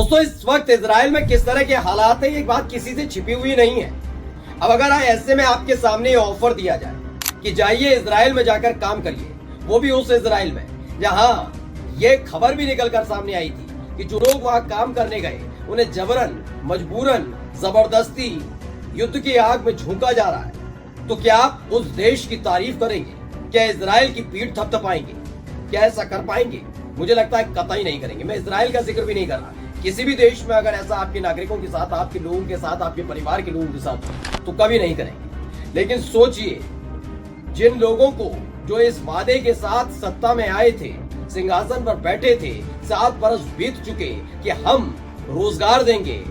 दोस्तों, इस वक्त इजराइल में किस तरह के हालात है, ये बात किसी से छिपी हुई नहीं है। अब अगर ऐसे में आपके सामने ये ऑफर दिया जाए कि जाइए इजराइल में जाकर काम करिए, वो भी उस इजराइल में जहां ये खबर भी निकल कर सामने आई थी कि जो लोग वहां काम करने गए उन्हें जबरन, मजबूरन, जबरदस्ती युद्ध की आग में झोंका जा रहा है, तो क्या आप उस देश की तारीफ करेंगे? क्या इजराइल की पीठ थपथपाएंगे? क्या ऐसा कर पाएंगे? मुझे लगता है कतई नहीं करेंगे। मैं इजराइल का जिक्र भी नहीं कर रहा। किसी भी देश में अगर ऐसा आपके नागरिकों के साथ, आपके लोगों के साथ, आपके परिवार के लोगों के साथ, तो कभी नहीं करेंगे। लेकिन सोचिए, जिन लोगों को जो इस वादे के साथ सत्ता में आए थे, सिंहासन पर बैठे थे, 7 बरस बीत चुके कि हम रोजगार देंगे,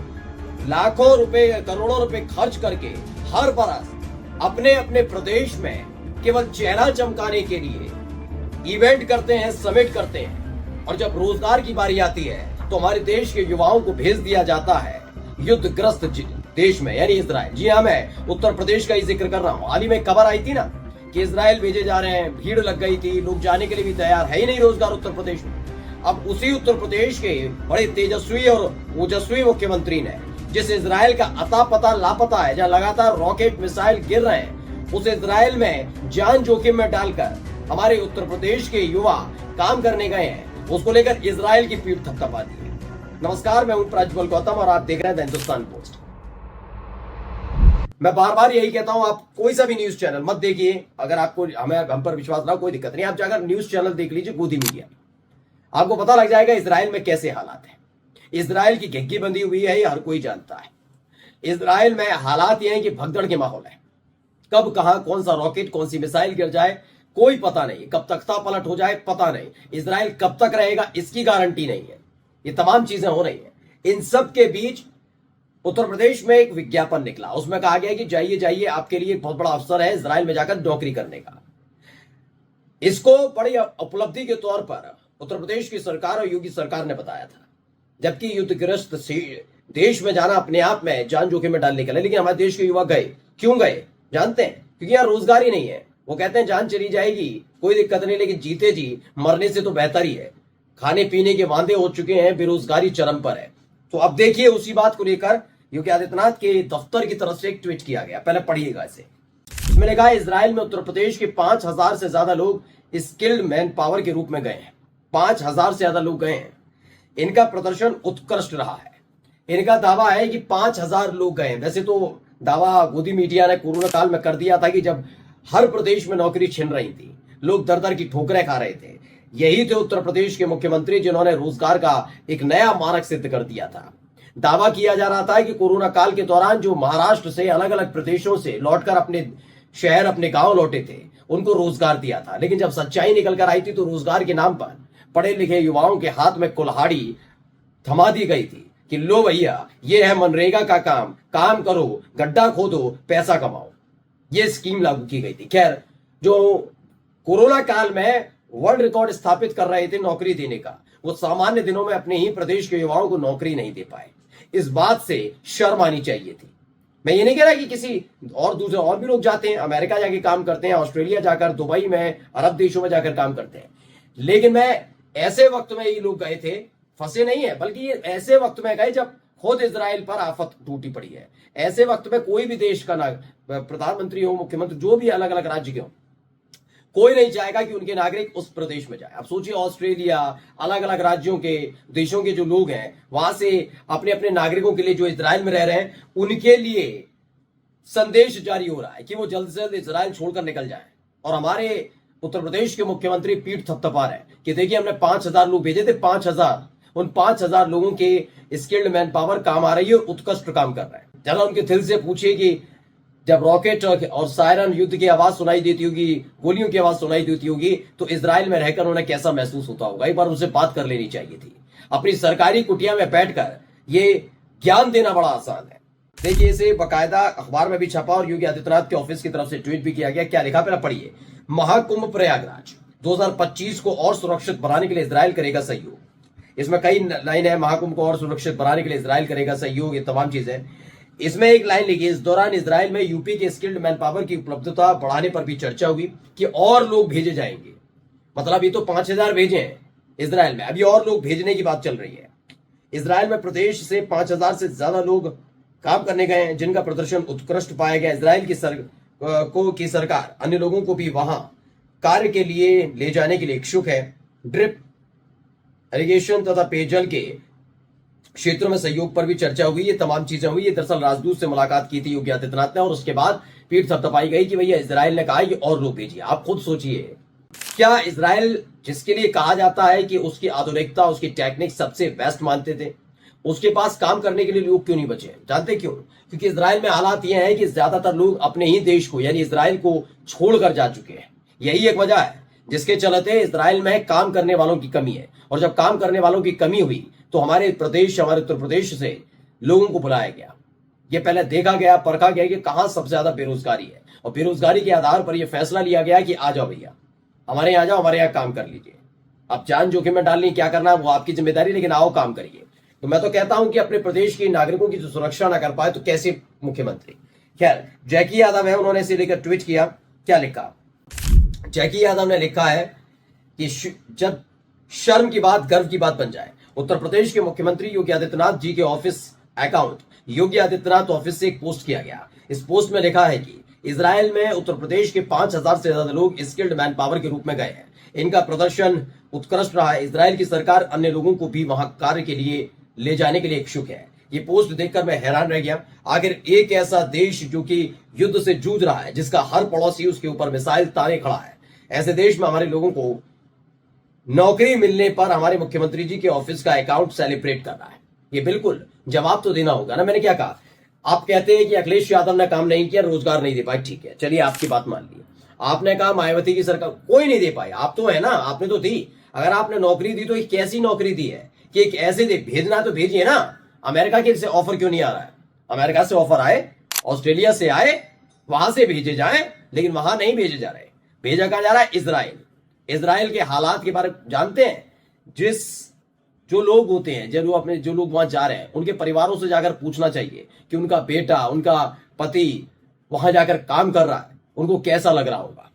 लाखों रुपए, करोड़ों रुपए खर्च करके हर बरस अपने अपने प्रदेश में केवल चेहरा चमकाने के लिए इवेंट करते हैं, समिट करते हैं, और जब रोजगार की बारी आती है तो हमारे देश के युवाओं को भेज दिया जाता है युद्धग्रस्त देश में, यानी इजराइल। जी हाँ, मैं उत्तर प्रदेश का ही जिक्र कर रहा हूँ। हाल ही में खबर आई थी ना कि इजराइल भेजे जा रहे हैं, भीड़ लग गई थी, लोग जाने के लिए भी तैयार है ही नहीं रोजगार उत्तर प्रदेश में। अब उसी उत्तर प्रदेश के बड़े तेजस्वी और ओजस्वी मुख्यमंत्री ने, जिस इजराइल का अता पता लापता है, जहाँ लगातार रॉकेट मिसाइल गिर रहे हैं, उस इजराइल में जान जोखिम में डालकर हमारे उत्तर प्रदेश के युवा काम करने गए हैं, उसको लेकर इजराइल की पीठ थपथपा दी है। नमस्कार, मैं हूं प्रज्वल गौतम और आप देख रहे हैं द हिंदुस्तान पोस्ट। मैं बार बार यही कहता हूं, आप कोई सा भी न्यूज चैनल मत देखिए। अगर आपको हम पर विश्वास ना हो, कोई दिक्कत नहीं, आप जाकर न्यूज चैनल देख लीजिए, गोदी मीडिया, आपको पता लग जाएगा इजराइल में कैसे हालात है। इजराइल की घिग्गी बंधी हुई है, ये हर कोई जानता है। इजराइल में हालात ये हैं कि भगदड़ के माहौल है। कब कहां कौन सा रॉकेट, कौन सी मिसाइल गिर जाए कोई पता नहीं, कब तख्ता पलट हो जाए पता नहीं, इजराइल कब तक रहेगा इसकी गारंटी नहीं है। ये तमाम चीजें हो रही हैं। इन सब के बीच उत्तर प्रदेश में एक विज्ञापन निकला, उसमें कहा गया कि जाइए जाइए, आपके लिए बहुत बड़ा अवसर है इजराइल में जाकर नौकरी करने का। इसको बड़ी उपलब्धि के तौर पर उत्तर प्रदेश की सरकार और योगी सरकार ने बताया था, जबकि युद्धग्रस्त देश में जाना अपने आप में जान जोखिम में डालने के लिए। लेकिन हमारे देश के युवा गए, क्यों गए जानते हैं? क्योंकि यहाँ रोजगार ही नहीं है। वो कहते हैं जान चली जाएगी कोई दिक्कत नहीं, लेकिन जीते जी मरने से तो बेहतर ही है। खाने पीने के वांदे हो चुके हैं, बेरोजगारी चरम पर है। तो अब देखिए, उसी बात को लेकर योगी आदित्यनाथ के दफ्तर की तरफ से एक ट्वीट किया गया, पहले पढ़िएगा इसे। मैंने कहा, इजराइल में उत्तर प्रदेश के 5000 से ज्यादा लोग स्किल्ड मैन पावर के रूप में गए हैं। 5000 से ज्यादा लोग गए हैं। इनका प्रदर्शन उत्कृष्ट रहा है। इनका दावा है कि 5000 लोग गए। वैसे तो दावा गोदी मीडिया ने कोरोना काल में कर दिया था कि जब हर प्रदेश में नौकरी छिन रही थी, लोग दर दर की ठोकरें खा रहे थे। यही थे उत्तर प्रदेश के मुख्यमंत्री जिन्होंने रोजगार का एक नया मानक सिद्ध कर दिया था। दावा किया जा रहा था कि कोरोना काल के दौरान जो महाराष्ट्र से, अलग अलग प्रदेशों से लौटकर अपने शहर, अपने गांव लौटे थे, उनको रोजगार दिया था। लेकिन जब सच्चाई निकल कर आई थी तो रोजगार के नाम पर पढ़े लिखे युवाओं के हाथ में कुल्हाड़ी थमा दी गई थी कि लो भैया, ये है मनरेगा का काम, काम करो, गड्ढा खोदो, पैसा कमाओ। ये स्कीम लागू की गई थी। खैर, जो कोरोना काल में वर्ल्ड रिकॉर्ड स्थापित कर रहे थे नौकरी देने का, वो सामान्य दिनों में अपने ही प्रदेश के युवाओं को नौकरी नहीं दे पाए। इस बात से शर्म आनी चाहिए थी। मैं ये नहीं कह रहा कि किसी और दूसरे और भी लोग जाते हैं, अमेरिका जाके काम करते हैं, ऑस्ट्रेलिया जाकर, दुबई में, अरब देशों में जाकर काम करते हैं। लेकिन मैं ऐसे वक्त में ये लोग गए थे, फंसे नहीं है, बल्कि ये ऐसे वक्त में गए जब खुद इजराइल पर आफत टूटी पड़ी है। ऐसे वक्त में कोई भी देश का प्रधानमंत्री हो, मुख्यमंत्री, जो भी अलग अलग राज्य के हो, कोई नहीं चाहेगा कि उनके नागरिक उस प्रदेश में जाए। अब सोचिए, ऑस्ट्रेलिया, अलग अलग राज्यों के, देशों के जो लोग हैं, वहां से अपने अपने नागरिकों के लिए जो इजराइल में रह रहे हैं, उनके लिए संदेश जारी हो रहा है कि वो जल्द से जल्द इजराइल छोड़कर निकल जाए। और हमारे उत्तर प्रदेश के मुख्यमंत्री पीठ थपथपा रहे हैं कि देखिए, हमने 5000 लोग भेजे थे, 5000, उन 5000 लोगों के स्किल्ड मैन पावर काम आ रही है, उत्कृष्ट काम कर रहे हैं। जरा उनके दिल से पूछिए कि जब रॉकेट और सायरन युद्ध की आवाज सुनाई देती होगी, गोलियों की आवाज सुनाई देती होगी, तो इजराइल में रहकर उन्हें कैसा महसूस होता होगा। एक बार उनसे बात कर लेनी चाहिए थी। अपनी सरकारी कुटिया में बैठकर ये ज्ञान देना बड़ा आसान है। देखिए, इसे बाकायदा अखबार में भी छपा और योगी आदित्यनाथ के ऑफिस की तरफ से ट्वीट भी किया गया। क्या लिखा, पहले पढ़िए। महाकुंभ प्रयागराज 2025 को और सुरक्षित बनाने के लिए इजराइल करेगा सहयोग। इसमें कई लाइन है, महाकुंभ को और सुरक्षित बनाने के लिए इजराइल करेगा सहयोग, ये तमाम चीजें। इसमें एक लाइन लिखी, इस दौरान इजराइल में यूपी के स्किल्ड मैन पावर की उपलब्धता बढ़ाने पर भी चर्चा हुई कि और लोग भेजे जाएंगे। मतलब ये तो 5000 भेजे हैं इजराइल में, अभी और लोग भेजने की बात चल रही है। इसराइल में प्रदेश से 5,000 से ज्यादा लोग काम करने गए हैं, जिनका प्रदर्शन उत्कृष्ट पाया गया। इसराइल की सरकार अन्य लोगों को भी वहां कार्य के लिए ले जाने के लिए इच्छुक है। ड्रिप इरिगेशन तथा पेयजल के क्षेत्रों में सहयोग पर भी चर्चा हुई। ये तमाम चीजें हुई। ये दरअसल राजदूत से मुलाकात की थी योगी आदित्यनाथ ने, और उसके बाद पीठ थपथपाई गई कि भैया इसराइल ने कहा कि और लोग भेजिए। आप खुद सोचिए, क्या इसराइल जिसके लिए कहा जाता है कि उसकी आधुनिकता, उसकी टेक्निक सबसे बेस्ट मानते थे, उसके पास काम करने के लिए लोग क्यों नहीं बचे? जानते क्यों? क्योंकि इसराइल में हालात ये है कि ज्यादातर लोग अपने ही देश को यानी इसराइल को छोड़कर जा चुके हैं। यही एक वजह है जिसके चलते इसराइल में काम करने वालों की कमी है। और जब काम करने वालों की कमी हुई तो हमारे उत्तर प्रदेश से लोगों को बुलाया गया। ये पहले देखा गया, परखा गया कि कहां सबसे ज्यादा बेरोजगारी है, और बेरोजगारी के आधार पर यह फैसला लिया गया कि आ जाओ भैया, हमारे यहाँ आ जाओ, हमारे यहाँ काम कर लीजिए। अब जान जोखिम में डालनी, क्या करना है वो आपकी जिम्मेदारी, लेकिन आओ काम करिए। तो मैं तो कहता हूं कि अपने प्रदेश के नागरिकों की जो सुरक्षा ना कर पाए तो कैसे मुख्यमंत्री। खैर, जैकी यादव है, उन्होंने इसे लेकर ट्वीट किया। क्या लिखा? जैकी यादव ने लिखा है कि जब शर्म की बात गर्व की बात बन जाए। उत्तर प्रदेश के मुख्यमंत्री योगी आदित्यनाथ जी के office account Yogi Adityanath office से एक पोस्ट किया गया। इस पोस्ट में लिखा है कि इजराइल में उत्तर प्रदेश के 5,000 से ज्यादा लोग स्किल्ड मैन पावर के रूप में गए हैं। इनका प्रदर्शन उत्कृष्ट रहा है। इजराइल की सरकार अन्य लोगों को भी वहां कार्य के लिए ले जाने के लिए इच्छुक है। ये पोस्ट देखकर मैं हैरान रह गया। आखिर एक ऐसा देश जो कि युद्ध से जूझ रहा है, जिसका हर पड़ोसी उसके ऊपर मिसाइल ताने खड़ा है, ऐसे देश में हमारे लोगों को नौकरी मिलने पर हमारे मुख्यमंत्री जी के ऑफिस का अकाउंट सेलिब्रेट कर रहा है। ये बिल्कुल जवाब तो देना होगा ना। मैंने क्या कहा? आप कहते हैं कि अखिलेश यादव ने काम नहीं किया, रोजगार नहीं दे पाए। ठीक है, चलिए आपकी बात मान ली। आपने कहा मायावती की सरकार कोई नहीं दे पाई, आप तो है ना, आपने तो दी। अगर आपने नौकरी दी तो एक कैसी नौकरी दी है कि एक ऐसे दे, भेजना तो भेजिए ना। अमेरिका के से ऑफर क्यों नहीं आ रहा है? अमेरिका से ऑफर आए, ऑस्ट्रेलिया से आए, वहां से भेजे जाए, लेकिन वहां नहीं भेजे जा रहे। भेजा कहां जा रहा है? इजराइल। इजराइल के हालात के बारे में जानते हैं? जो लोग होते हैं, जो लोग वहां जा रहे हैं, उनके परिवारों से जाकर पूछना चाहिए कि उनका बेटा, उनका पति वहां जाकर काम कर रहा है, उनको कैसा लग रहा होगा।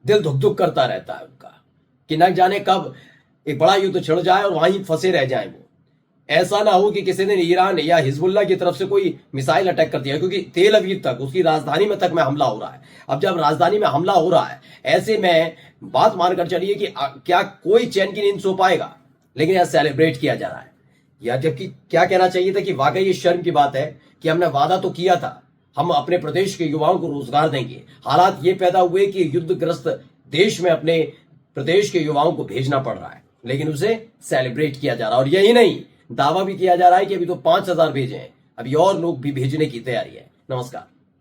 दिल धुक धुक करता रहता है उनका कि न जाने कब एक बड़ा युद्ध छिड़ जाए और वहीं फंसे रह जाए वो। ऐसा ना हो कि किसी दिन ईरान या हिजबुल्लाह की तरफ से कोई मिसाइल अटैक कर दिया, क्योंकि तेल अवीव तक, उसकी राजधानी में तक में हमला हो रहा है। अब जब राजधानी में हमला हो रहा है, ऐसे में बात मानकर चलिए कि क्या कोई चैन की नींद सो पाएगा? लेकिन यह सेलिब्रेट किया जा रहा है। या जबकि क्या कहना चाहिए था कि वाकई ये शर्म की बात है कि हमने वादा तो किया था, हम अपने प्रदेश के युवाओं को रोजगार देंगे। हालात ये पैदा हुए कि युद्धग्रस्त देश में अपने प्रदेश के युवाओं को भेजना पड़ रहा है, लेकिन उसे सेलिब्रेट किया जा रहा है। और यही नहीं, दावा भी किया जा रहा है कि अभी तो 5,000 भेजे हैं, अभी और लोग भी भेजने की तैयारी है। नमस्कार।